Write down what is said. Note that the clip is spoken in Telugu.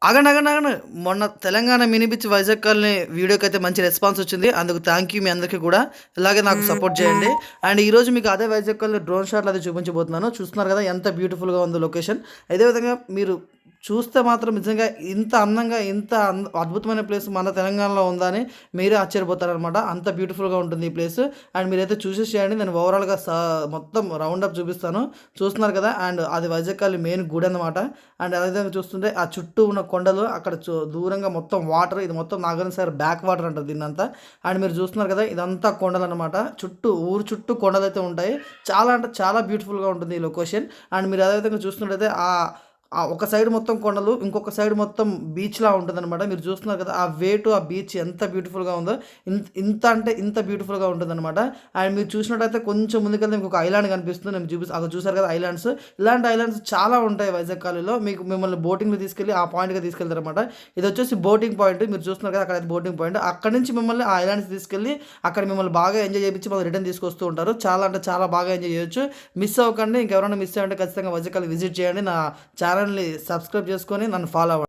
ఆగండి, ఆగండి, ఆగండి. మొన్న Telangana mini beach Vizag colony వీడియోకైతే మంచి రెస్పాన్స్ వచ్చింది. అందుకు థ్యాంక్ యూ మీ అందరికీ కూడా. ఇలాగే నాకు సపోర్ట్ చేయండి. అండ్ ఈరోజు మీకు అదే వైజాగ్ కాలనీ డ్రోన్ షాట్లు అది చూపించబోతున్నాను. చూస్తున్నారు కదా ఎంత బ్యూటిఫుల్‌గా ఉందో లొకేషన్. అదే విధంగా మీరు చూస్తే మాత్రం నిజంగా ఇంత అందంగా, ఇంత అద్భుతమైన ప్లేస్ మన తెలంగాణలో ఉందా అని మీరే ఆశ్చర్యపోతారనమాట. అంత బ్యూటిఫుల్‌గా ఉంటుంది ఈ ప్లేస్. అండ్ మీరైతే చూసేసి చేయండి. నేను ఓవరాల్‌గా మొత్తం రౌండ్ అప్ చూపిస్తాను. చూస్తున్నారు కదా! అండ్ అది వైజాగ్ కాలనీ మెయిన్ గుడనమాట. అండ్ అదే విధంగా చూస్తుంటే ఆ చుట్టూ ఉన్న కొండలు అక్కడ దూరంగా మొత్తం వాటర్, ఇది మొత్తం నాగార్జున సాగర్ బ్యాక్ వాటర్ అంటారు దీన్నంతా. అండ్ మీరు చూస్తున్నారు కదా! ఇదంతా కొండలనమాట. ఊరు చుట్టూ కొండలైతే ఉంటాయి. చాలా అంటే చాలా బ్యూటిఫుల్‌గా ఉంటుంది ఈ లొకేషన్. అండ్ మీరు అదే విధంగా చూస్తున్నట్టయితే ఒక సైడ్ మొత్తం కొండలు, ఇంకొక సైడ్ మొత్తం బీచ్‌లా ఉంటదనమాట. మీరు చూస్తున్నారు కదా! ఆ వే టు ఆ బీచ్ ఎంత బ్యూటిఫుల్‌గా ఉందో. ఇంత అంటే ఇంత బ్యూటిఫుల్‌గా ఉంటుందనమాట. అండ్ మీరు చూసినట్టయితే కొంచెం ముందుకెళ్తే మీకొక ఐలాండ్ కనిపిస్తుంది. నేను అక్కడ చూసారు కదా ఐలాండ్స్. ఇలాంటి ఐలాండ్స్ చాలా ఉంటాయి వైజాగ్ కాలనీలో. మిమ్మల్ని బోటింగ్‌లో తీసుకెళ్ళి ఆ పాయింట్‌కి తీసుకెళ్తారనమాట. ఇదొచ్చేసి బోటింగ్ పాయింట్. మీరు చూస్తున్నారు కదా! అక్కడైతే బోటింగ్ పాయింట్. అక్కడి నుంచి మిమ్మల్ని ఆ ఐలాండ్స్‌కి తీసుకెళ్ళి అక్కడ మిమ్మల్ని బాగా ఎంజాయ్ చేపించి మళ్ళీ రిటర్న్ తీసుకొస్తూ ఉంటారు. చాలా అంటే చాలా బాగా ఎంజాయ్ చేయొచ్చు. మిస్ అవ్వకండి. ఇంకెవరైనా మిస్ అయ్యుంటే ఖచ్చితంగా వైజాగ్ కాలనీ విజిట్ చేయండి. నా ఛానల్‌ని సబ్స్క్రైబ్ చేసుకొని నన్ను ఫాలో అవ్వండి.